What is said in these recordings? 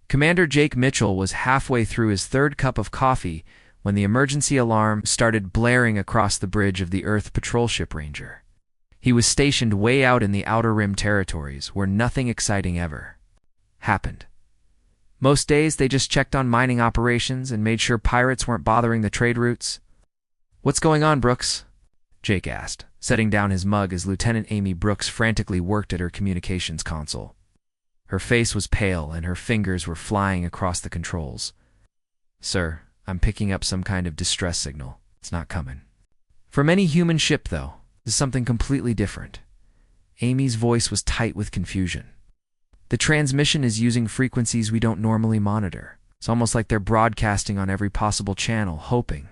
Commander Jake Mitchell was halfway through his third cup of coffee when the emergency alarm started blaring across the bridge of the Earth patrol ship Ranger. He was stationed way out in the Outer Rim territories, where nothing exciting ever happened. Most days they just checked on mining operations and made sure pirates weren't bothering the trade routes. "What's going on, Brooks?" Jake asked, setting down his mug as Lieutenant Amy Brooks frantically worked at her communications console. Her face was pale and her fingers were flying across the controls. "Sir, I'm picking up some kind of distress signal. It's not coming." "From any human ship, though. This is something completely different." Amy's voice was tight with confusion. "The transmission is using frequencies we don't normally monitor. It's almost like they're broadcasting on every possible channel, hoping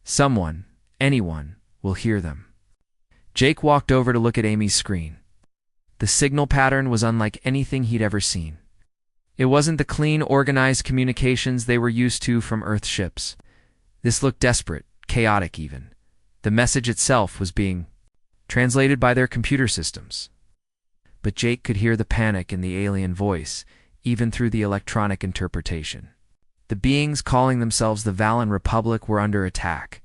someone, anyone, will hear them." Jake walked over to look at Amy's screen. The signal pattern was unlike anything he'd ever seen. It wasn't the clean, organized communications they were used to from Earth ships. This looked desperate, chaotic even. The message itself was being translated by their computer systems. But Jake could hear the panic in the alien voice, even through the electronic interpretation. The beings calling themselves the Valen Republic were under attack.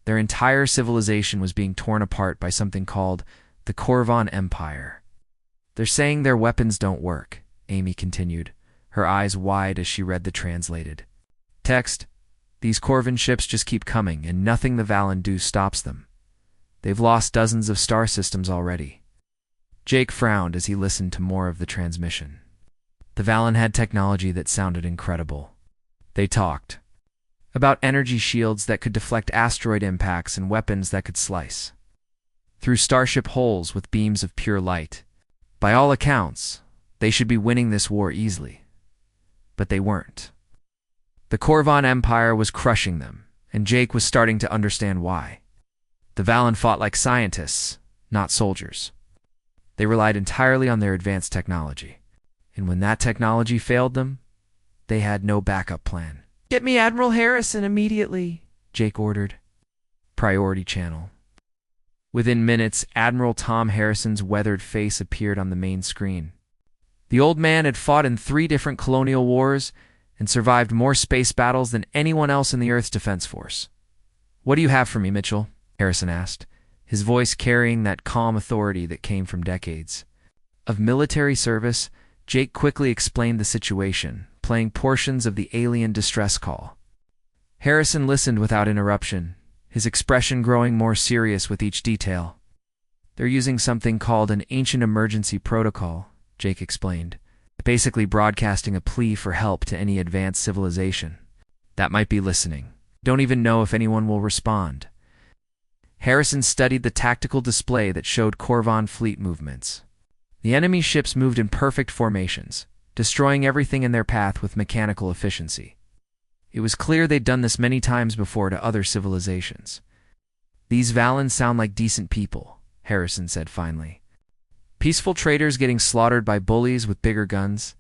Their entire civilization was being torn apart by something called the Corvan Empire. "They're saying their weapons don't work," Amy continued, her eyes wide as she read the translated text. "These Corvan ships just keep coming, and nothing the Valen do stops them. They've lost dozens of star systems already." Jake frowned as he listened to more of the transmission. The Valen had technology that sounded incredible. They talked about energy shields that could deflect asteroid impacts and weapons that could slice through starship holes with beams of pure light. By all accounts, they should be winning this war easily. But they weren't. The Corvan Empire was crushing them, and Jake was starting to understand why. The Valen fought like scientists, not soldiers. They relied entirely on their advanced technology. And when that technology failed them, they had no backup plan. "Get me Admiral Harrison immediately," Jake ordered. Priority channel. Within minutes, Admiral Tom Harrison's weathered face appeared on the main screen. The old man had fought in 3 different colonial wars and survived more space battles than anyone else in the Earth's Defense Force. "What do you have for me, Mitchell?" Harrison asked, his voice carrying that calm authority that came from decades of military service. Jake quickly explained the situation, playing portions of the alien distress call. Harrison listened without interruption, his expression growing more serious with each detail. "They're using something called an ancient emergency protocol," Jake explained, basically broadcasting a plea for help to any advanced civilization that might be listening. "Don't even know if anyone will respond." Harrison studied the tactical display that showed Corvan fleet movements. The enemy ships moved in perfect formations, destroying everything in their path with mechanical efficiency. It was clear they'd done this many times before to other civilizations. "These Valens sound like decent people," Harrison said finally. "Peaceful traders getting slaughtered by bullies with bigger guns."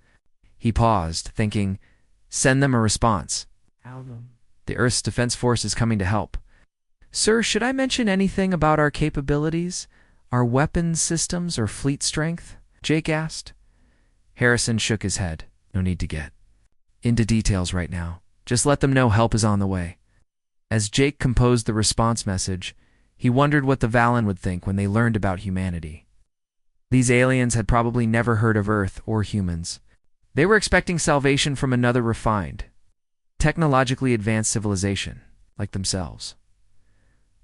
He paused, thinking, "Send them a response. The Earth's Defense Force is coming to help." "Sir, should I mention anything about our capabilities? Our weapons systems or fleet strength?" Jake asked. Harrison shook his head. "No need to get into details right now. Just let them know help is on the way." As Jake composed the response message, he wondered what the Valen would think when they learned about humanity. These aliens had probably never heard of Earth or humans. They were expecting salvation from another refined, technologically advanced civilization, like themselves.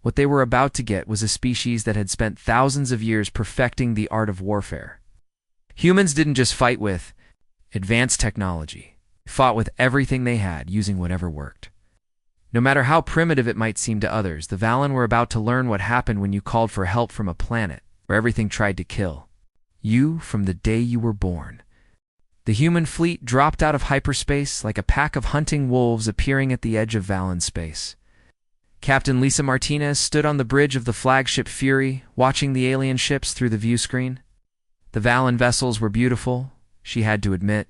What they were about to get was a species that had spent thousands of years perfecting the art of warfare. Humans didn't just fight with advanced technology. They fought with everything they had, using whatever worked. No matter how primitive it might seem to others, the Valen were about to learn what happened when you called for help from a planet where everything tried to kill you from the day you were born. The human fleet dropped out of hyperspace like a pack of hunting wolves appearing at the edge of Valen space. Captain Lisa Martinez stood on the bridge of the flagship Fury, watching the alien ships through the view screen. The Valen vessels were beautiful, she had to admit.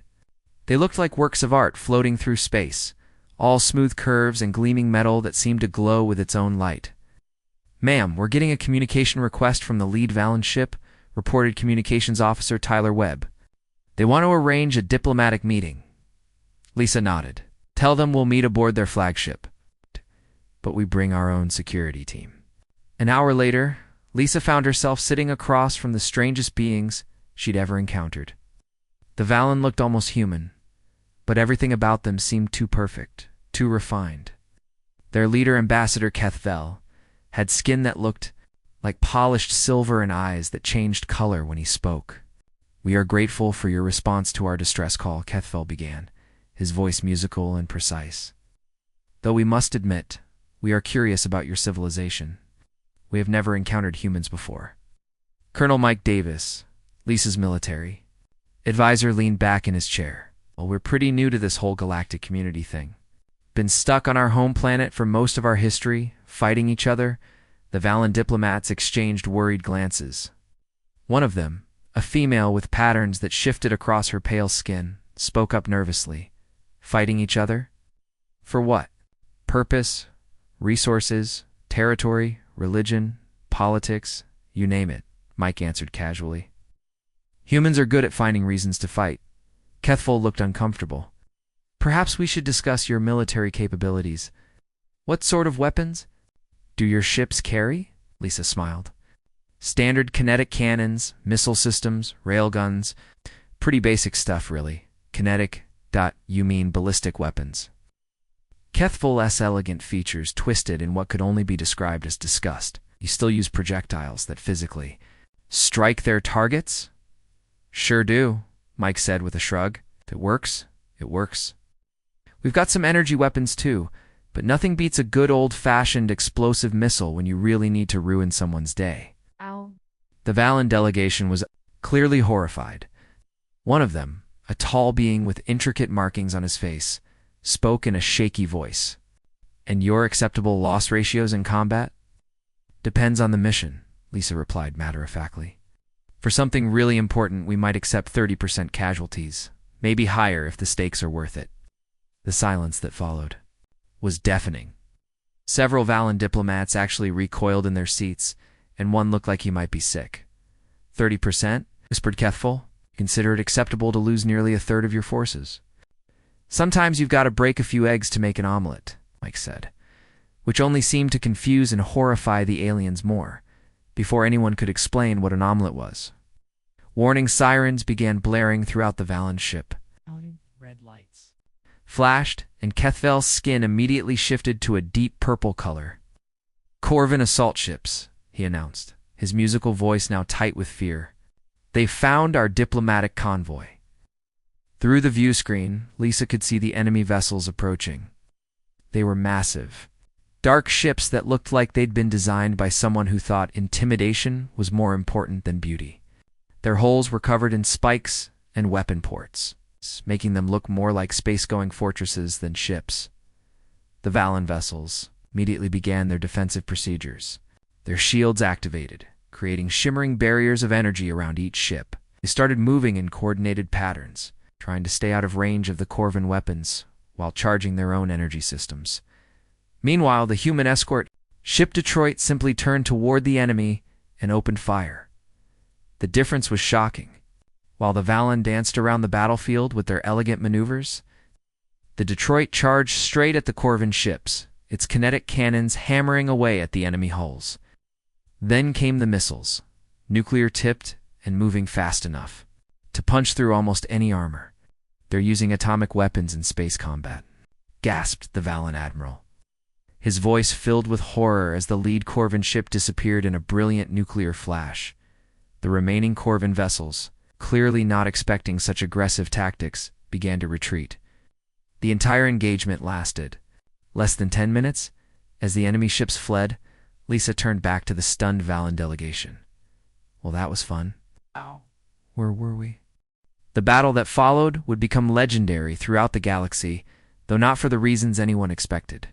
They looked like works of art floating through space, all smooth curves and gleaming metal that seemed to glow with its own light. "Ma'am, we're getting a communication request from the lead Valen ship," reported Communications Officer Tyler Webb. "They want to arrange a diplomatic meeting. Lisa nodded. Tell them we'll meet aboard their flagship. But we bring our own security team. An hour later, Lisa found herself sitting across from the strangest beings she'd ever encountered. The Valen looked almost human, but everything about them seemed too perfect, too refined. Their leader, Ambassador Kethvel, had skin that looked like polished silver and eyes that changed color when he spoke. We are grateful for your response to our distress call, Kethvel began, his voice musical and precise. Though we must admit, we are curious about your civilization. We have never encountered humans before. Colonel Mike Davis, Lisa's military advisor, leaned back in his chair. Well, we're pretty new to this whole galactic community thing. Been stuck on our home planet for most of our history, fighting each other. The Valen diplomats exchanged worried glances. One of them, a female with patterns that shifted across her pale skin, spoke up nervously. Fighting each other? For what? Purpose, resources, territory, religion, politics, you name it, Mike answered casually. Humans are good at finding reasons to fight. Kethvel looked uncomfortable. Perhaps we should discuss your military capabilities. What sort of weapons do your ships carry? Lisa smiled. Standard kinetic cannons, missile systems, railguns. Pretty basic stuff, really. Kinetic, you mean ballistic weapons. Kethvel's elegant features twisted in what could only be described as disgust. You still use projectiles that physically strike their targets? Sure do, Mike said with a shrug. If it works, it works. We've got some energy weapons too, but nothing beats a good old-fashioned explosive missile when you really need to ruin someone's day. Ow. The Valen delegation was clearly horrified. One of them, a tall being with intricate markings on his face, spoke in a shaky voice. And your acceptable loss ratios in combat? Depends on the mission, Lisa replied matter-of-factly. For something really important, we might accept 30% casualties, maybe higher if the stakes are worth it. The silence that followed was deafening. Several Valen diplomats actually recoiled in their seats, and one looked like he might be sick. 30%? Whispered Kethvel. Consider it acceptable to lose nearly a third of your forces. Sometimes you've got to break a few eggs to make an omelet, Mike said, which only seemed to confuse and horrify the aliens more, before anyone could explain what an omelet was. Warning sirens began blaring throughout the Valen ship. Red lights Flashed, and Kethvel's skin immediately shifted to a deep purple color. Corvin assault ships, he announced, his musical voice now tight with fear. They found our diplomatic convoy. Through the view screen, Lisa could see the enemy vessels approaching. They were massive. Dark ships that looked like they'd been designed by someone who thought intimidation was more important than beauty. Their hulls were covered in spikes and weapon ports, making them look more like space-going fortresses than ships. The Valen vessels immediately began their defensive procedures. Their shields activated, creating shimmering barriers of energy around each ship. They started moving in coordinated patterns, trying to stay out of range of the Corvin weapons while charging their own energy systems. Meanwhile, the human escort ship Detroit simply turned toward the enemy and opened fire. The difference was shocking. While the Valen danced around the battlefield with their elegant maneuvers, the Detroit charged straight at the Corvin ships, its kinetic cannons hammering away at the enemy hulls. Then came the missiles, nuclear-tipped and moving fast enough to punch through almost any armor. They're using atomic weapons in space combat, gasped the Valen admiral. His voice filled with horror as the lead Corvin ship disappeared in a brilliant nuclear flash. The remaining Corvin vessels, clearly not expecting such aggressive tactics, began to retreat. The entire engagement lasted less than 10 minutes. As the enemy ships fled, Lisa turned back to the stunned Valen delegation. Well, that was fun. Ow. Where were we? The battle that followed would become legendary throughout the galaxy, though not for the reasons anyone expected.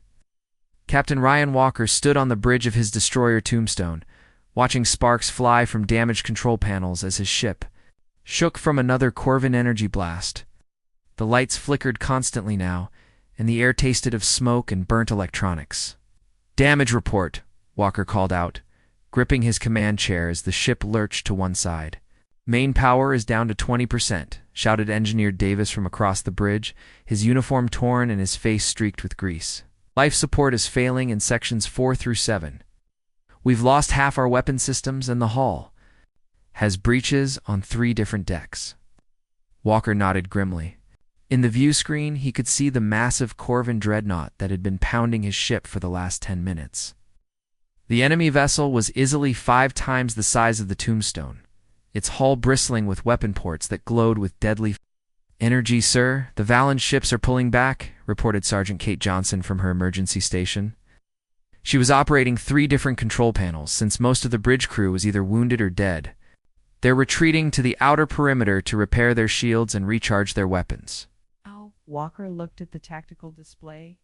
Captain Ryan Walker stood on the bridge of his destroyer Tombstone, watching sparks fly from damaged control panels as his ship shook from another Corvin energy blast. The lights flickered constantly now, and the air tasted of smoke and burnt electronics. "Damage report," Walker called out, gripping his command chair as the ship lurched to one side. Main power is down to 20%, shouted Engineer Davis from across the bridge, his uniform torn and his face streaked with grease. Life support is failing in sections 4 through 7. We've lost half our weapon systems, and the hull has breaches on 3 different decks. Walker nodded grimly. In the view screen, he could see the massive Corvin dreadnought that had been pounding his ship for the last 10 minutes. The enemy vessel was easily 5 times the size of the Tombstone, its hull bristling with weapon ports that glowed with deadly energy. Sir, the Valen ships are pulling back, reported Sergeant Kate Johnson from her emergency station. She was operating 3 different control panels since most of the bridge crew was either wounded or dead. They're retreating to the outer perimeter to repair their shields and recharge their weapons. Walker looked at the tactical display.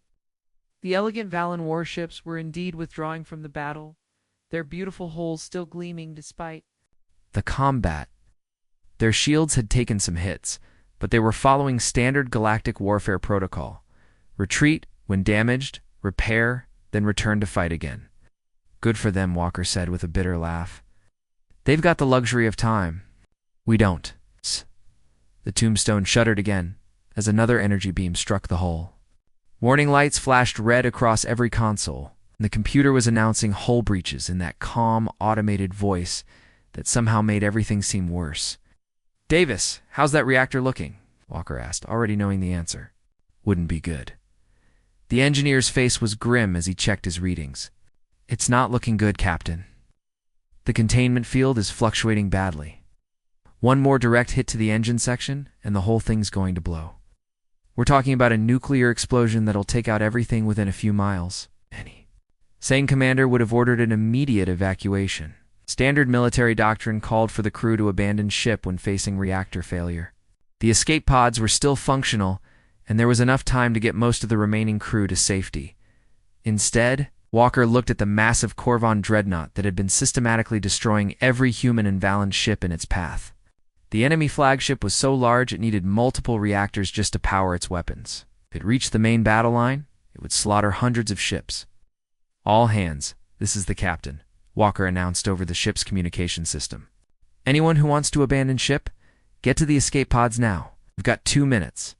The elegant Valen warships were indeed withdrawing from the battle, their beautiful hulls still gleaming despite the combat. Their shields had taken some hits, but they were following standard galactic warfare protocol. Retreat when damaged, repair, then return to fight again. Good for them, Walker said with a bitter laugh. They've got the luxury of time. We don't. The Tombstone shuddered again as another energy beam struck the hull. Warning lights flashed red across every console, and the computer was announcing hull breaches in that calm, automated voice that somehow made everything seem worse. Davis, how's that reactor looking? Walker asked, already knowing the answer. Wouldn't be good. The engineer's face was grim as he checked his readings. It's not looking good, Captain. The containment field is fluctuating badly. One more direct hit to the engine section, and the whole thing's going to blow. We're talking about a nuclear explosion that'll take out everything within a few miles. Sane commander would have ordered an immediate evacuation. Standard military doctrine called for the crew to abandon ship when facing reactor failure. The escape pods were still functional, and there was enough time to get most of the remaining crew to safety. Instead, Walker looked at the massive Corvin dreadnought that had been systematically destroying every human and Valen ship in its path. The enemy flagship was so large it needed multiple reactors just to power its weapons. If it reached the main battle line, it would slaughter hundreds of ships. All hands, this is the captain, Walker announced over the ship's communication system. Anyone who wants to abandon ship, get to the escape pods now. We've got 2 minutes.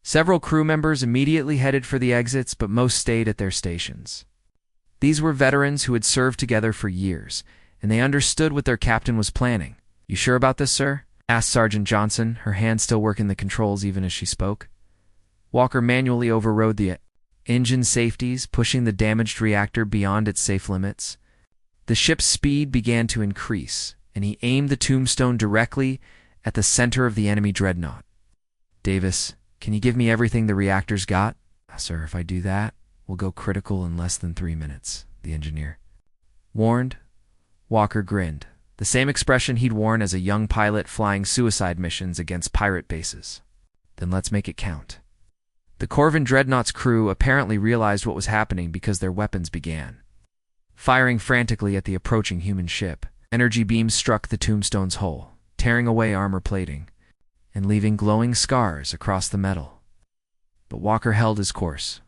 Several crew members immediately headed for the exits, but most stayed at their stations. These were veterans who had served together for years, and they understood what their captain was planning. You sure about this, sir? Asked Sergeant Johnson, her hand still working the controls even as she spoke. Walker manually overrode the engine safeties, pushing the damaged reactor beyond its safe limits. The ship's speed began to increase, and he aimed the Tombstone directly at the center of the enemy dreadnought. Davis, can you give me everything the reactor's got? Sir, if I do that, we'll go critical in less than 3 minutes, the engineer warned. Walker grinned, the same expression he'd worn as a young pilot flying suicide missions against pirate bases. Then let's make it count. The Corvin dreadnought's crew apparently realized what was happening because their weapons began firing frantically at the approaching human ship. Energy beams struck the Tombstone's hull, tearing away armor plating and leaving glowing scars across the metal. But Walker held his course.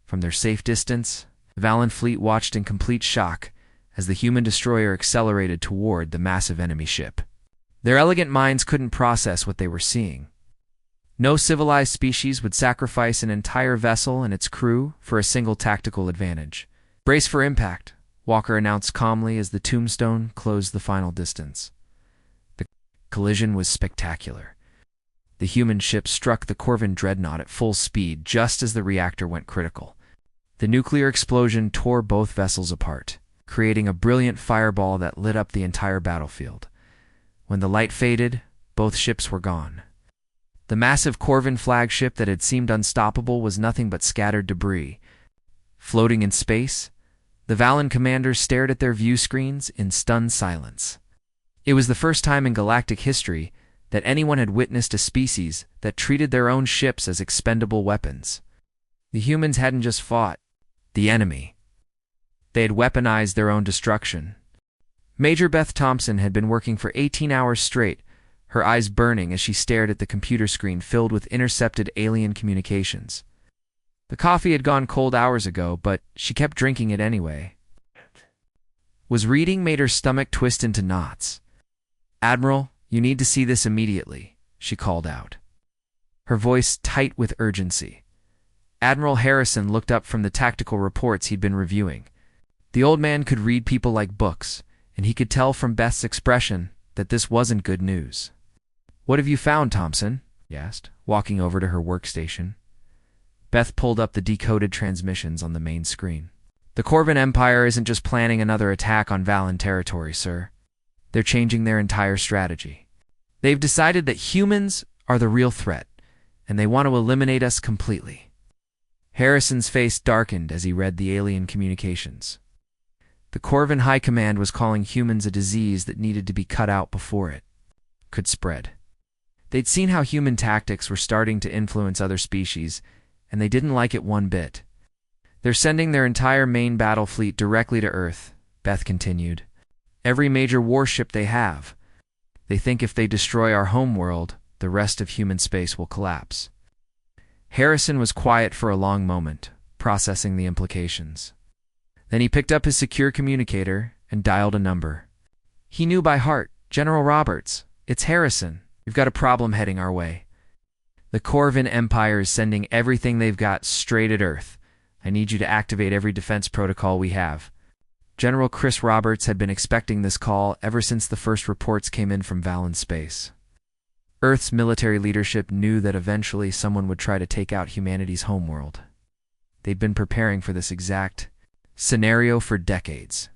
From their safe distance, the Valen fleet watched in complete shock as the human destroyer accelerated toward the massive enemy ship. Their elegant minds couldn't process what they were seeing. No civilized species would sacrifice an entire vessel and its crew for a single tactical advantage. Brace for impact, Walker announced calmly as the Tombstone closed the final distance. The collision was spectacular. The human ship struck the Corvin dreadnought at full speed just as the reactor went critical. The nuclear explosion tore both vessels apart, creating a brilliant fireball that lit up the entire battlefield. When the light faded, both ships were gone. The massive Corvin flagship that had seemed unstoppable was nothing but scattered debris. Floating in space, the Valen commanders stared at their view screens in stunned silence. It was the first time in galactic history that anyone had witnessed a species that treated their own ships as expendable weapons. The humans hadn't just fought the enemy. They had weaponized their own destruction. Major Beth Thompson had been working for 18 hours straight, her eyes burning as she stared at the computer screen filled with intercepted alien communications. The coffee had gone cold hours ago, but she kept drinking it anyway. Was reading made her stomach twist into knots. Admiral, You need to see this immediately, she called out, her voice tight with urgency. Admiral Harrison looked up from the tactical reports he'd been reviewing. The old man could read people like books, and he could tell from Beth's expression that this wasn't good news. "What have you found, Thompson?" he asked, walking over to her workstation. Beth pulled up the decoded transmissions on the main screen. "The Corvin Empire isn't just planning another attack on Valen territory, sir. They're changing their entire strategy. They've decided that humans are the real threat, and they want to eliminate us completely." Harrison's face darkened as he read the alien communications. The Corvin High Command was calling humans a disease that needed to be cut out before it could spread. They'd seen how human tactics were starting to influence other species, and they didn't like it one bit. "They're sending their entire main battle fleet directly to Earth," Beth continued. "Every major warship they have. They think if they destroy our homeworld, the rest of human space will collapse." Harrison was quiet for a long moment, processing the implications. Then he picked up his secure communicator and dialed a number. He knew by heart, "General Roberts, it's Harrison. We've got a problem heading our way. The Corvin Empire is sending everything they've got straight at Earth. I need you to activate every defense protocol we have." General Chris Roberts had been expecting this call ever since the first reports came in from Valen space. Earth's military leadership knew that eventually someone would try to take out humanity's homeworld. They'd been preparing for this exact scenario for decades.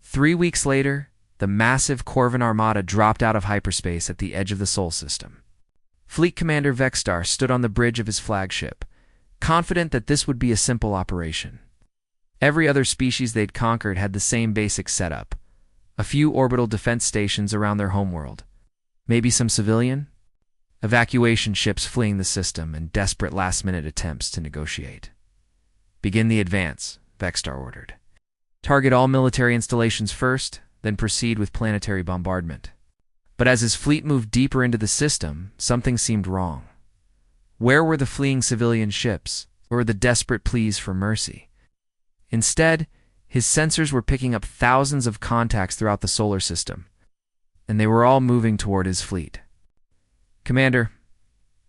3 weeks later, the massive Corvin armada dropped out of hyperspace at the edge of the Sol system. Fleet Commander Vexstar stood on the bridge of his flagship, confident that this would be a simple operation. Every other species they'd conquered had the same basic setup: a few orbital defense stations around their homeworld, maybe some civilian evacuation ships fleeing the system, and desperate last-minute attempts to negotiate. "Begin the advance," Vexstar ordered. "Target all military installations first, then proceed with planetary bombardment." But as his fleet moved deeper into the system, something seemed wrong. Where were the fleeing civilian ships, or the desperate pleas for mercy? Instead, his sensors were picking up thousands of contacts throughout the solar system, and they were all moving toward his fleet. "Commander,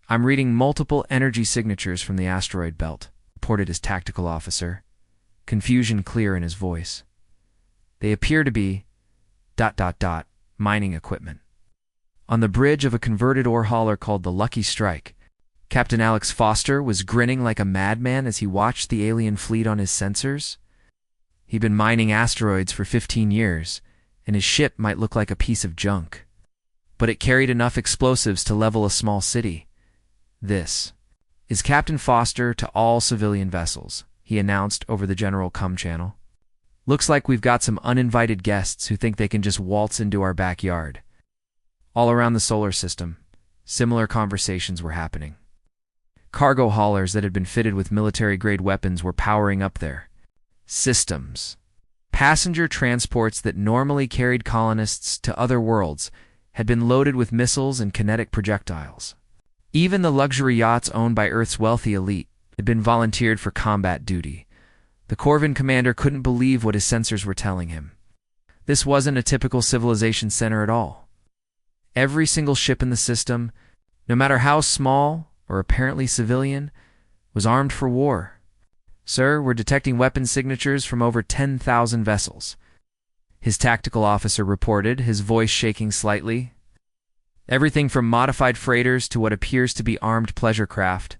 I'm reading multiple energy signatures from the asteroid belt," reported his tactical officer, confusion clear in his voice. "They appear to be ... mining equipment." On the bridge of a converted ore hauler called the Lucky Strike, Captain Alex Foster was grinning like a madman as he watched the alien fleet on his sensors. He'd been mining asteroids for 15 years, and his ship might look like a piece of junk, but it carried enough explosives to level a small city. "This is Captain Foster to all civilian vessels," he announced over the general comm channel. "Looks like we've got some uninvited guests who think they can just waltz into our backyard." All around the solar system, similar conversations were happening. Cargo haulers that had been fitted with military-grade weapons were powering up their systems. Passenger transports that normally carried colonists to other worlds had been loaded with missiles and kinetic projectiles. Even the luxury yachts owned by Earth's wealthy elite had been volunteered for combat duty. The Corvin commander couldn't believe what his sensors were telling him. This wasn't a typical civilization center at all. Every single ship in the system, no matter how small or apparently civilian, was armed for war. "Sir, we're detecting weapon signatures from over 10,000 vessels," his tactical officer reported, his voice shaking slightly. "Everything from modified freighters to what appears to be armed pleasure craft."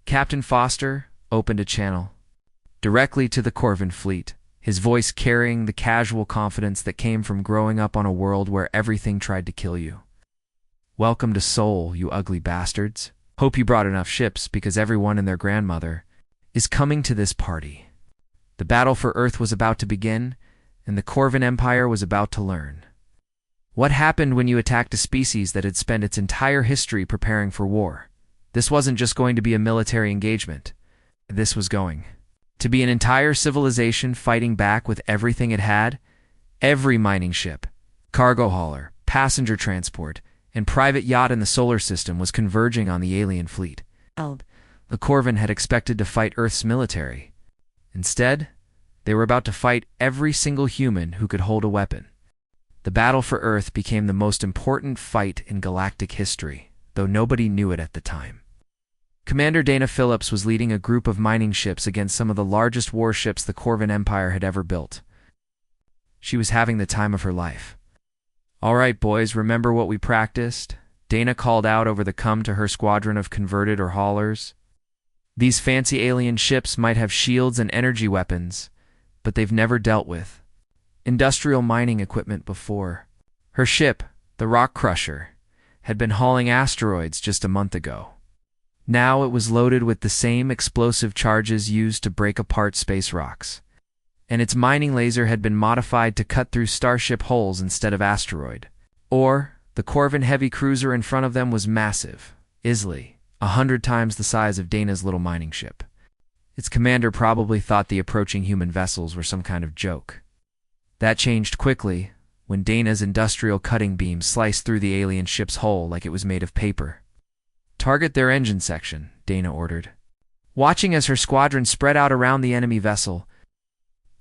Captain Foster opened a channel directly to the Corvin fleet, his voice carrying the casual confidence that came from growing up on a world where everything tried to kill you. "Welcome to Sol, you ugly bastards. Hope you brought enough ships, because everyone and their grandmother is coming to this party." The battle for Earth was about to begin, and the Corvin Empire was about to learn. What happened when you attacked a species that had spent its entire history preparing for war? This wasn't just going to be a military engagement. This was going to be an entire civilization fighting back with everything it had. Every mining ship, cargo hauler, passenger transport, and private yacht in the solar system was converging on the alien fleet. The Corvin had expected to fight Earth's military. Instead, they were about to fight every single human who could hold a weapon. The battle for Earth became the most important fight in galactic history, though nobody knew it at the time. Commander Dana Phillips was leading a group of mining ships against some of the largest warships the Corvin Empire had ever built. She was having the time of her life. "All right, boys, remember what we practiced?" Dana called out over the com to her squadron of converted or haulers. "These fancy alien ships might have shields and energy weapons, but they've never dealt with industrial mining equipment before." Her ship, the Rock Crusher, had been hauling asteroids just a month ago. Now it was loaded with the same explosive charges used to break apart space rocks, and its mining laser had been modified to cut through starship holes instead of asteroid. Or, the Corvin heavy cruiser in front of them was massive, easily 100 times the size of Dana's little mining ship. Its commander probably thought the approaching human vessels were some kind of joke. That changed quickly when Dana's industrial cutting beam sliced through the alien ship's hull like it was made of paper. "Target their engine section," Dana ordered. Watching as her squadron spread out around the enemy vessel,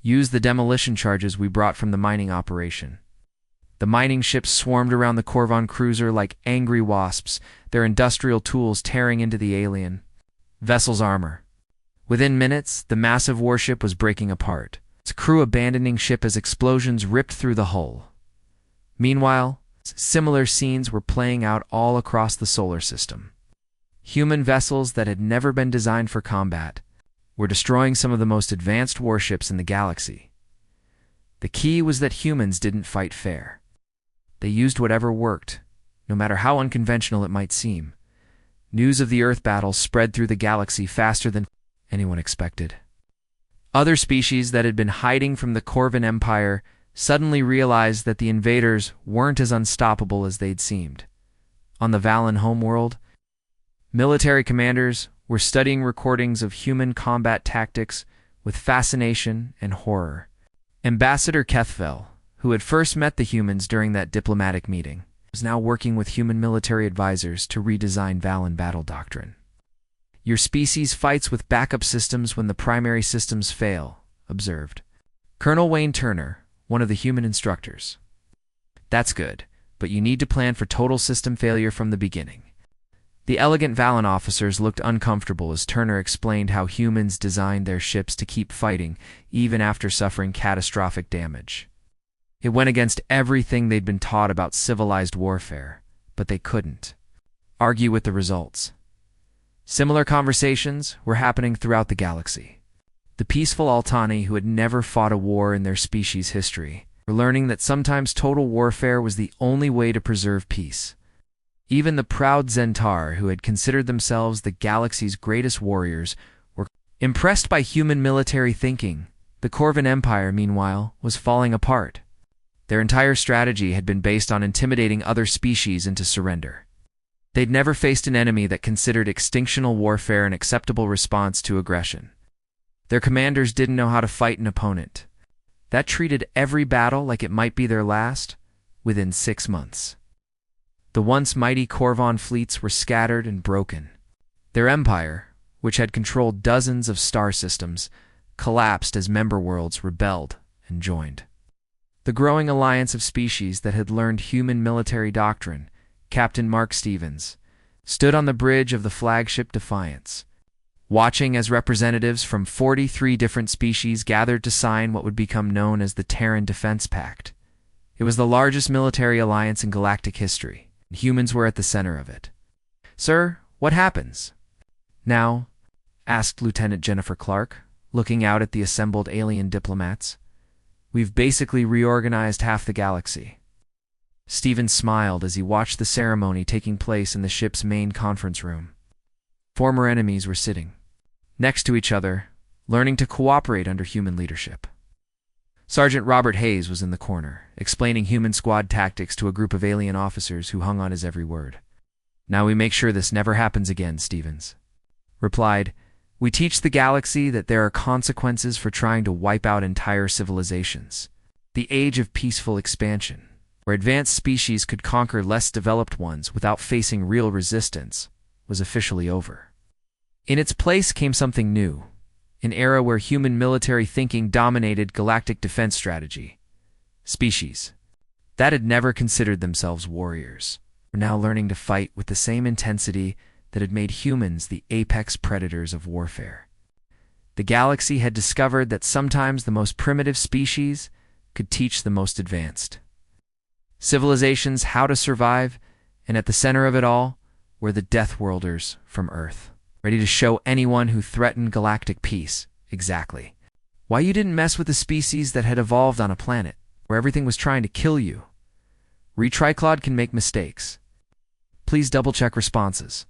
"Use the demolition charges we brought from the mining operation." The mining ships swarmed around the Corvin cruiser like angry wasps, their industrial tools tearing into the alien vessel's armor. Within minutes, the massive warship was breaking apart, its crew abandoning ship as explosions ripped through the hull. Meanwhile, similar scenes were playing out all across the solar system. Human vessels that had never been designed for combat were destroying some of the most advanced warships in the galaxy. The key was that humans didn't fight fair. They used whatever worked, no matter how unconventional it might seem. News of the Earth battle spread through the galaxy faster than anyone expected. Other species that had been hiding from the Corvin Empire suddenly realized that the invaders weren't as unstoppable as they'd seemed. On the Valen homeworld, military commanders were studying recordings of human combat tactics with fascination and horror. Ambassador Kethvel, who had first met the humans during that diplomatic meeting, was now working with human military advisors to redesign Valen battle doctrine. "Your species fights with backup systems when the primary systems fail," observed Colonel Wayne Turner, one of the human instructors. "That's good, but you need to plan for total system failure from the beginning." The elegant Valen officers looked uncomfortable as Turner explained how humans designed their ships to keep fighting, even after suffering catastrophic damage. It went against everything they'd been taught about civilized warfare, but they couldn't argue with the results. Similar conversations were happening throughout the galaxy. The peaceful Altani, who had never fought a war in their species' history, were learning that sometimes total warfare was the only way to preserve peace. Even the proud Zentar, who had considered themselves the galaxy's greatest warriors, were impressed by human military thinking. The Corvin Empire, meanwhile, was falling apart. Their entire strategy had been based on intimidating other species into surrender. They'd never faced an enemy that considered extinctional warfare an acceptable response to aggression. Their commanders didn't know how to fight an opponent that treated every battle like it might be their last within 6 months. The once mighty Corvin fleets were scattered and broken. Their empire, which had controlled dozens of star systems, collapsed as member worlds rebelled and joined. The growing alliance of species that had learned human military doctrine, Captain Mark Stevens, stood on the bridge of the flagship Defiance, watching as representatives from 43 different species gathered to sign what would become known as the Terran Defense Pact. It was the largest military alliance in galactic history, and humans were at the center of it. "Sir, what happens now?" asked Lieutenant Jennifer Clark, looking out at the assembled alien diplomats. "We've basically reorganized half the galaxy." Stevens smiled as he watched the ceremony taking place in the ship's main conference room. Former enemies were sitting next to each other, learning to cooperate under human leadership. Sergeant Robert Hayes was in the corner, explaining human squad tactics to a group of alien officers who hung on his every word. "Now we make sure this never happens again," Stevens replied. "We teach the galaxy that there are consequences for trying to wipe out entire civilizations. The age of peaceful expansion, where advanced species could conquer less developed ones without facing real resistance, was officially over. In its place came something new, an era where human military thinking dominated galactic defense strategy. Species that had never considered themselves warriors were now learning to fight with the same intensity that had made humans the apex predators of warfare. The galaxy had discovered that sometimes the most primitive species could teach the most advanced civilizations how to survive, and at the center of it all were the Deathworlders from Earth, ready to show anyone who threatened galactic peace exactly why you didn't mess with a species that had evolved on a planet where everything was trying to kill you. Retriclod can make mistakes. Please double-check responses.